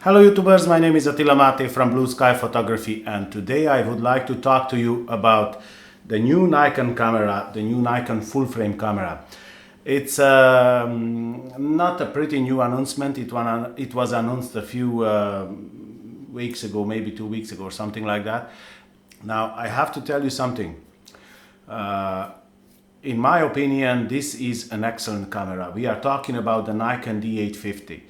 Hello YouTubers, my name is Attila Mate from Blue Sky Photography, and today I would like to talk to you about the new Nikon camera, the new Nikon full frame camera. It's not a pretty new announcement. It was announced a few weeks ago, maybe 2 weeks ago or something like that. Now I have to tell you something. In my opinion, this is an excellent camera. We are talking about the Nikon D850.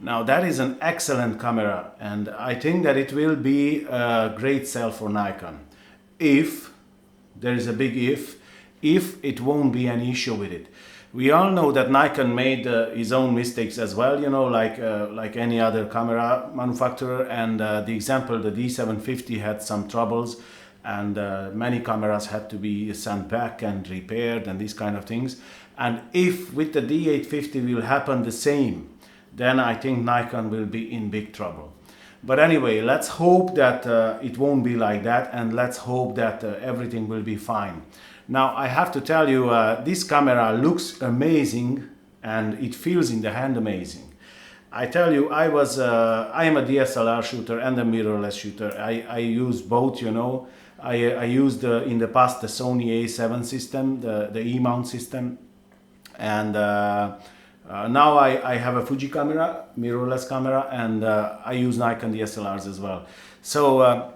Now that is an excellent camera, and I think that it will be a great sell for Nikon. If, there is a big if it won't be an issue with it. We all know that Nikon made his own mistakes as well, you know, like any other camera manufacturer, and the example, the D750 had some troubles, and many cameras had to be sent back and repaired and these kind of things. And if with the D850 will happen the same, then I think Nikon will be in big trouble. But anyway, let's hope that it won't be like that, and let's hope that everything will be fine. Now I have to tell you, this camera looks amazing and it feels in the hand amazing. I tell you, I am a DSLR shooter and a mirrorless shooter. I use both, you know. I used in the past the Sony A7 system, the E-mount system, and now I have a Fuji camera, mirrorless camera, and I use Nikon DSLRs as well. So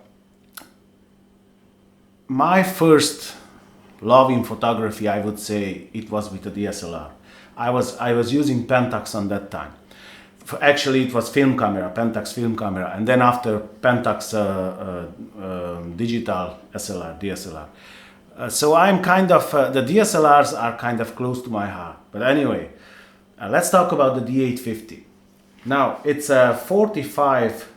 my first love in photography, I would say, it was with the DSLR. I was using Pentax on that time. Actually, it was film camera, Pentax film camera, and then after Pentax digital SLR, DSLR. So I'm kind of, the DSLRs are kind of close to my heart. But anyway, let's talk about the D850. Now, it's a 45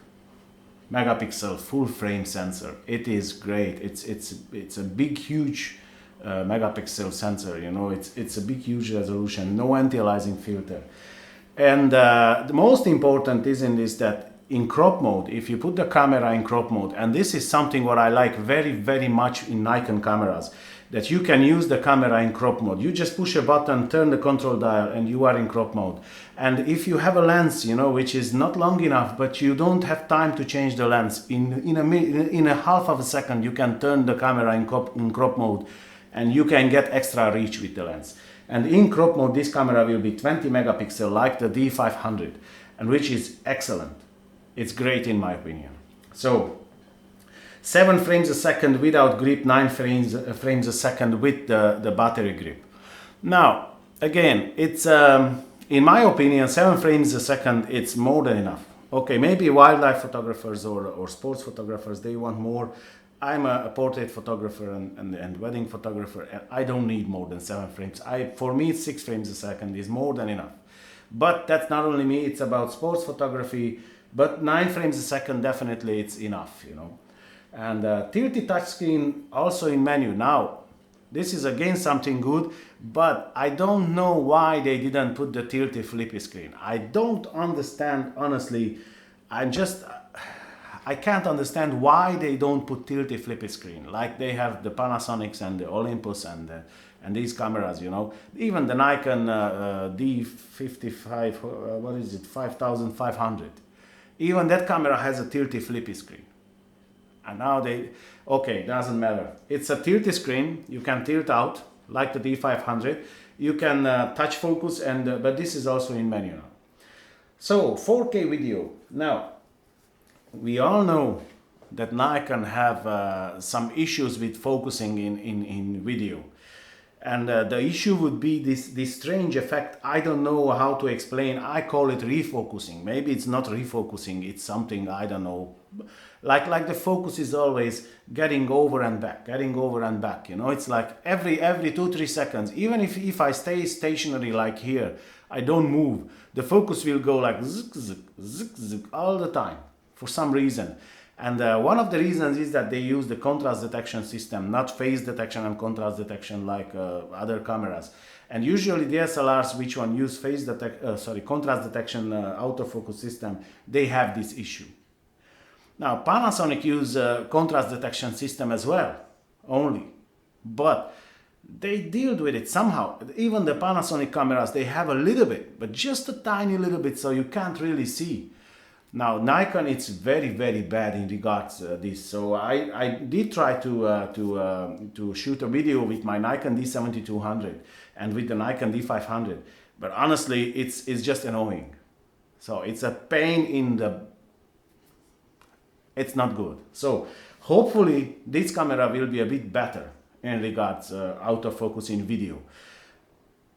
megapixel full frame sensor. It is great. It's a big, huge megapixel sensor. You know, it's a big, huge resolution. No anti-aliasing filter. And the most important is in this that in crop mode, if you put the camera in crop mode, and this is something what I like very, very much in Nikon cameras, that you can use the camera in crop mode. You just push a button, turn the control dial, and you are in crop mode. And if you have a lens, you know, which is not long enough, but you don't have time to change the lens, in a half of a second, you can turn the camera in crop mode, and you can get extra reach with the lens. And in crop mode, this camera will be 20 megapixel like the D500, and which is excellent. It's great in my opinion. So 7 frames a second without grip, 9 frames a second with the battery grip. Now, again, it's in my opinion, 7 frames a second, it's more than enough. Okay, maybe wildlife photographers or sports photographers, they want more. I'm a portrait photographer and wedding photographer, and I don't need more than 7 frames. For me, 6 frames a second is more than enough. But that's not only me, it's about sports photography, but 9 frames a second, definitely it's enough, you know. And tilty touchscreen also in menu. Now, this is again something good, but I don't know why they didn't put the tilty flippy screen. I don't understand, honestly. I can't understand why they don't put tilty flippy screen like they have the Panasonics and the Olympus and these cameras, you know. Even the Nikon D55, what is it, 5500. Even that camera has a tilty flippy screen. And now okay, doesn't matter. It's a tilty screen. You can tilt out like the D500. You can touch focus, but this is also in menu now. So 4K video. Now, we all know that Nikon have some issues with focusing in video. And the issue would be this strange effect. I don't know how to explain. I call it refocusing. Maybe it's not refocusing. It's something, I don't know. Like the focus is always getting over and back, you know. It's like every 2-3 seconds. Even if I stay stationary like here, I don't move, the focus will go like zik, zik, zik, zik, all the time for some reason. And one of the reasons is that they use the contrast detection system, not phase detection and contrast detection like other cameras. And usually DSLRs, which one use contrast detection autofocus system, they have this issue. Now Panasonic use contrast detection system as well, only, but they deal with it somehow. Even the Panasonic cameras, they have a little bit, but just a tiny little bit, so you can't really see. Now Nikon, it's very very bad in regards this. So I did try to shoot a video with my Nikon D7200 and with the Nikon D500, but honestly it's just annoying. So it's a pain in the, it's not good. So hopefully this camera will be a bit better in regards autofocus in video.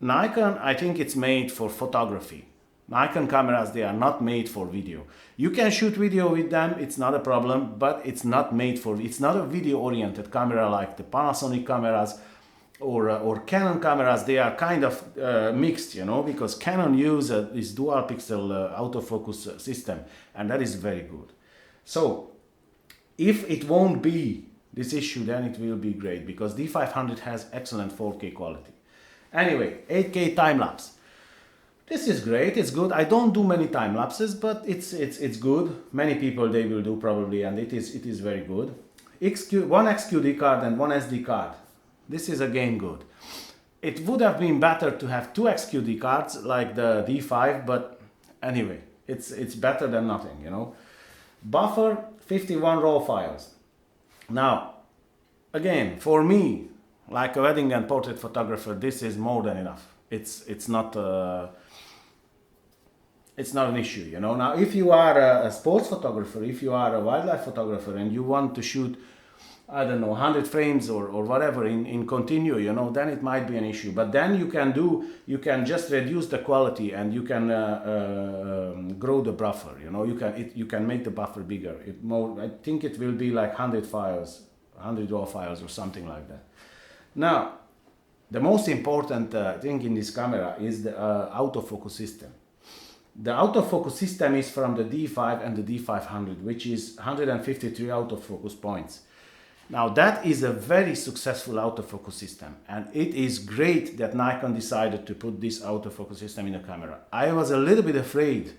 Nikon, I think it's made for photography. Nikon cameras, they are not made for video. You can shoot video with them, it's not a problem, but it's not made for, it's not a video oriented camera like the Panasonic cameras or Canon cameras. They are kind of mixed, you know, because Canon use this dual pixel autofocus system, and that is very good. So if it won't be this issue, then it will be great, because D500 has excellent 4K quality. Anyway, 8K time lapse. This is great, it's good. I don't do many time lapses, but it's good. Many people they will do probably, and it is very good. One XQD card and one SD card. This is again good. It would have been better to have two XQD cards like the D5, but anyway, it's better than nothing, you know. Buffer, 51 RAW files. Now, again, for me, like a wedding and portrait photographer, this is more than enough. It's not an issue, you know. Now, if you are a sports photographer, if you are a wildlife photographer, and you want to shoot, I don't know, 100 frames or whatever in continue, you know, then it might be an issue. But then you can just reduce the quality, and you can grow the buffer, you know. You can make the buffer bigger. I think it will be like 100 files, 100 RAW files or something like that. Now, the most important thing in this camera is the autofocus system. The autofocus system is from the D5 and the D500, which is 153 autofocus points. Now that is a very successful autofocus system, and it is great that Nikon decided to put this autofocus system in the camera. I was a little bit afraid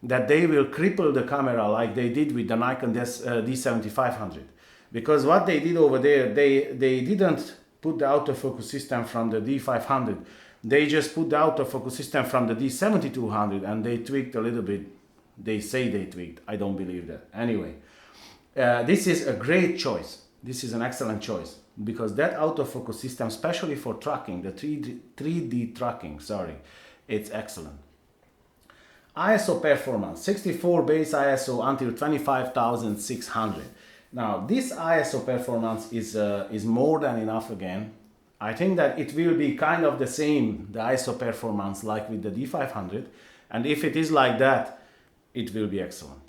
that they will cripple the camera like they did with the Nikon D7500, because what they did over there, they didn't put the autofocus system from the D500. They just put the autofocus system from the D7200, and they tweaked a little bit. They say they tweaked. I don't believe that. Anyway, this is a great choice. This is an excellent choice, because that autofocus system, especially for tracking, the 3D tracking, sorry, it's excellent. ISO performance, 64 base ISO until 25,600. Now, this ISO performance is more than enough again. I think that it will be kind of the same, the ISO performance, like with the D500. And if it is like that, it will be excellent.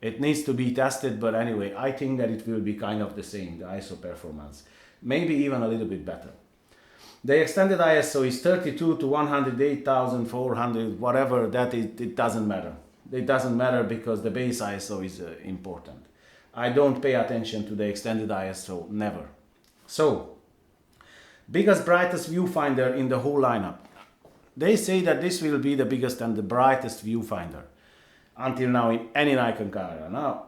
It needs to be tested, but anyway, I think that it will be kind of the same, the ISO performance. Maybe even a little bit better. The extended ISO is 32 to 108,400, whatever that is, it doesn't matter. It doesn't matter because the base ISO is important. I don't pay attention to the extended ISO, never. So, biggest, brightest viewfinder in the whole lineup. They say that this will be the biggest and the brightest viewfinder until now in any Nikon camera. Now,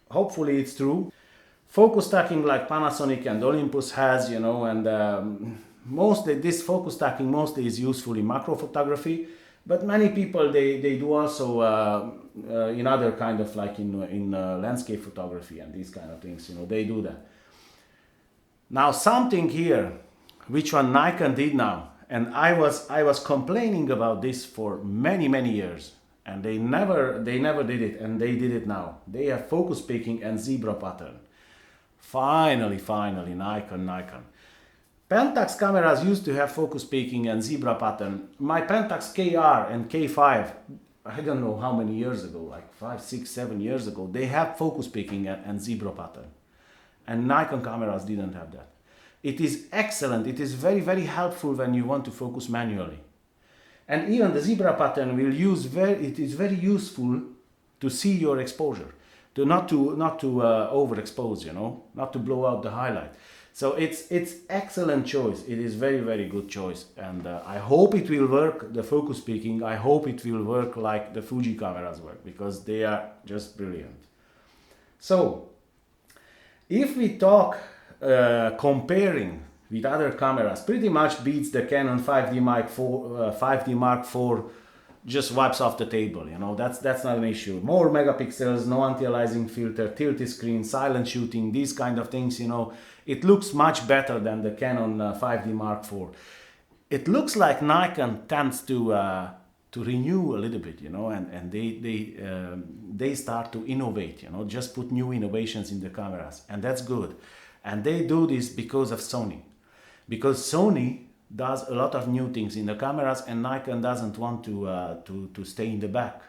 hopefully it's true. Focus stacking like Panasonic and Olympus has, you know, and mostly this focus stacking mostly is useful in macro photography, but many people they do also in other kind of like in landscape photography and these kind of things, you know, they do that. Now something here, which one Nikon did now, and I was complaining about this for many years, and they never did it, and they did it now. They have focus peaking and zebra pattern. Finally, Nikon. Pentax cameras used to have focus peaking and zebra pattern. My Pentax KR and K5, I don't know how many years ago, like 5, 6, 7 years ago, they have focus peaking and zebra pattern. And Nikon cameras didn't have that. It is excellent. It is very helpful when you want to focus manually. And even the zebra pattern will use it is very useful to see your exposure, to not to overexpose, you know, not to blow out the highlight. So it's excellent choice. It is very good choice, and I hope it will work. The focus peaking, I hope it will work like the Fuji cameras work, because they are just brilliant. So if we talk comparing with other cameras, pretty much beats the Canon 5D Mark IV just wipes off the table, you know, that's not an issue. More megapixels, no anti-aliasing filter, tilted screen, silent shooting, these kind of things, you know, it looks much better than the Canon 5D Mark IV. It looks like Nikon tends to renew a little bit, you know, and they start to innovate, you know, just put new innovations in the cameras, and that's good. And they do this because of Sony, because Sony does a lot of new things in the cameras, and Nikon doesn't want to stay in the back.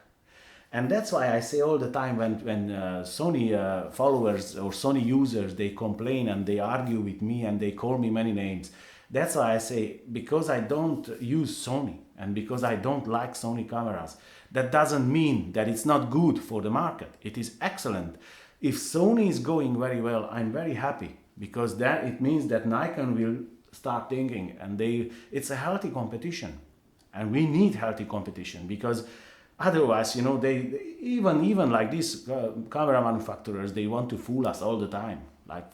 And that's why I say all the time when Sony followers or Sony users, they complain and they argue with me and they call me many names. That's why I say, because I don't use Sony and because I don't like Sony cameras, that doesn't mean that it's not good for the market. It is excellent. If Sony is going very well, I'm very happy, because that it means that Nikon will start thinking, and it's a healthy competition, and we need healthy competition, because otherwise, you know, they even like these camera manufacturers, they want to fool us all the time, like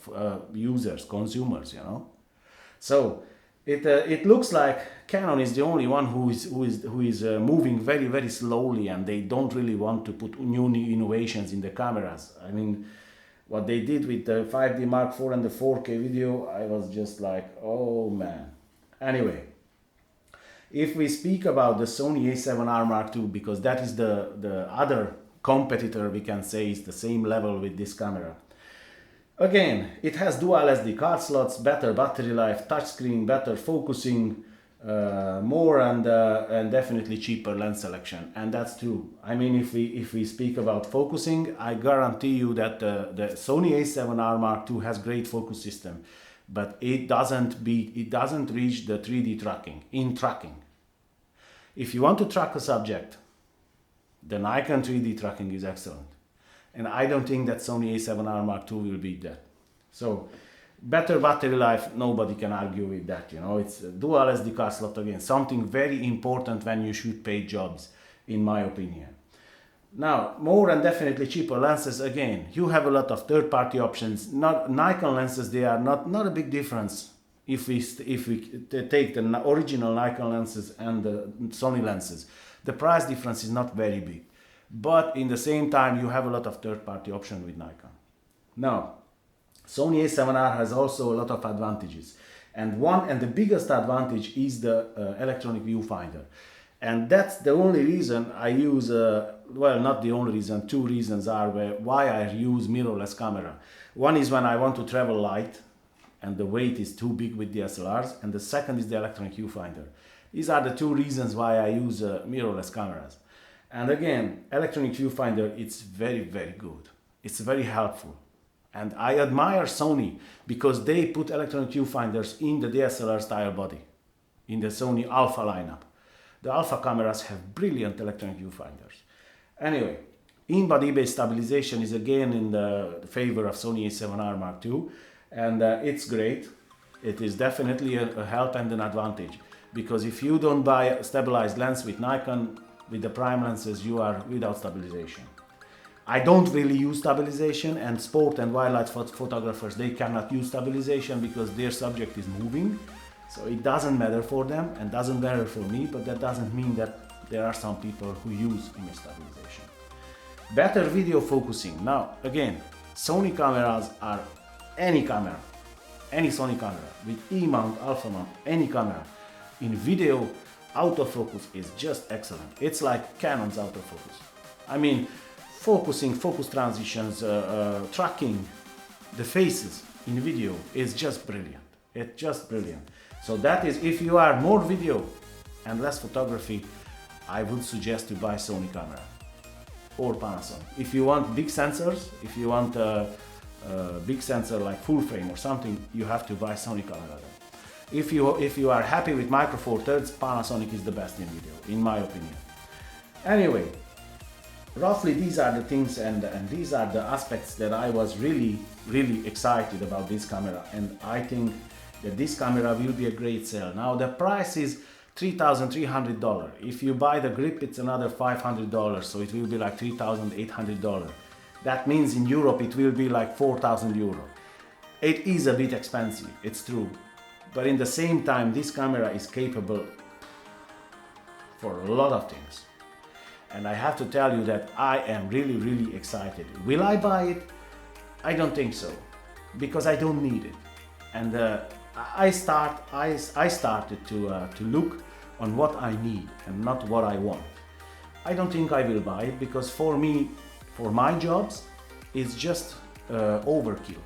users, consumers, you know. So it looks like Canon is the only one who is moving very, very slowly, and they don't really want to put new innovations in the cameras. I mean, what they did with the 5D Mark IV and the 4K video, I was just like, oh man. Anyway, if we speak about the Sony A7R Mark II, because that is the other competitor, we can say, is the same level with this camera. Again, it has dual SD card slots, better battery life, touchscreen, better focusing, more and definitely cheaper lens selection, and that's true. I mean, if we speak about focusing, I guarantee you that the Sony A7R Mark II has great focus system, but it doesn't reach the 3D tracking. In tracking, if you want to track a subject, the Nikon 3D tracking is excellent. And I don't think that Sony A7R Mark II will beat that. So, better battery life, nobody can argue with that, you know. It's a dual SD card slot, again, something very important when you shoot paid jobs, in my opinion. Now, more and definitely cheaper lenses, again, you have a lot of third-party options. Nikon lenses, they are not a big difference if we take the original Nikon lenses and the Sony lenses. The price difference is not very big. But in the same time, you have a lot of third-party options with Nikon. Now, Sony A7R has also a lot of advantages. And the biggest advantage is the electronic viewfinder. And that's the only reason I use, well, not the only reason, two reasons are why I use mirrorless camera. One is when I want to travel light and the weight is too big with DSLRs, and the second is the electronic viewfinder. These are the two reasons why I use mirrorless cameras. And again, electronic viewfinder, it's very, very good. It's very helpful. And I admire Sony because they put electronic viewfinders in the DSLR style body, in the Sony Alpha lineup. The Alpha cameras have brilliant electronic viewfinders. Anyway, in-body based stabilization is again in the favor of Sony A7R Mark II, and it's great. It is definitely a help and an advantage, because if you don't buy a stabilized lens with Nikon, with the prime lenses, you are without stabilization. I don't really use stabilization, and sport and wildlife photographers, they cannot use stabilization because their subject is moving. So it doesn't matter for them and doesn't matter for me, but that doesn't mean that there are some people who use image stabilization. Better video focusing. Now, again, Sony cameras are any camera, any Sony camera, with E mount, alpha mount, any camera. In video, autofocus is just excellent. It's like Canon's autofocus. I mean, focusing, focus transitions, tracking the faces in video is just brilliant. It's just brilliant. So that is, if you are more video and less photography, I would suggest to buy Sony camera or Panasonic. If you want big sensors, if you want a big sensor like full frame or something, you have to buy Sony camera. If you are happy with Micro Four Thirds, Panasonic is the best in video, in my opinion. Anyway, roughly these are the things and these are the aspects that I was really excited about this camera, and I think that this camera will be a great sale. Now the price is $3,300. If you buy the grip, it's another $500, so it will be like $3,800. That means in Europe it will be like 4,000 euro. It is a bit expensive, it's true, but in the same time this camera is capable for a lot of things. And I have to tell you that I am really excited. Will I buy it? I don't think so, because I don't need it. And I started to look on what I need and not what I want. I don't think I will buy it, because for me, for my jobs, it's just overkill.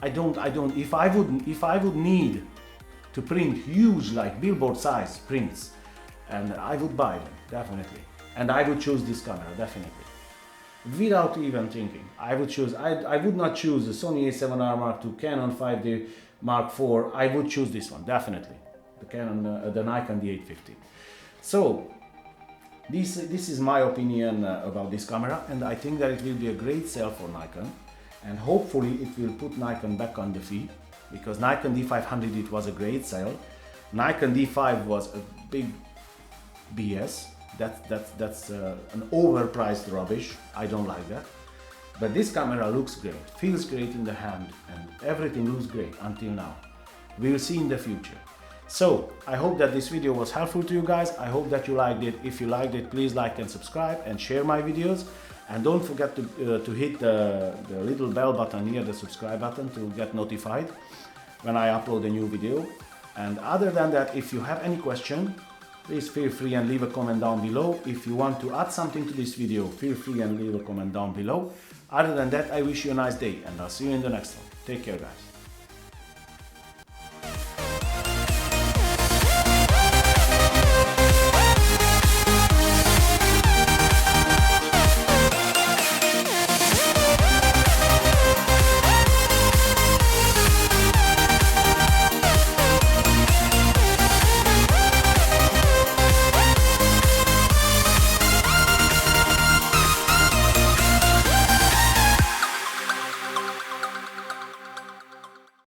If I would need to print huge, like billboard size prints, and I would buy them, definitely. And I would choose this camera, definitely. Without even thinking, I would not choose the Sony A7R Mark II, Canon 5D Mark IV. I would choose this one, definitely. The Nikon D850. So, this is my opinion about this camera, and I think that it will be a great sell for Nikon, and hopefully it will put Nikon back on the feet, because Nikon D500, it was a great sale. Nikon D5 was a big BS. That's an overpriced rubbish. I don't like that. But this camera looks great, feels great in the hand, and everything looks great until now. We will see in the future. So, I hope that this video was helpful to you guys. I hope that you liked it. If you liked it, please like and subscribe and share my videos. And don't forget to hit the little bell button near the subscribe button to get notified when I upload a new video. And other than that, if you have any question, please feel free and leave a comment down below. If you want to add something to this video, feel free and leave a comment down below. Other than that, I wish you a nice day, and I'll see you in the next one. Take care, guys.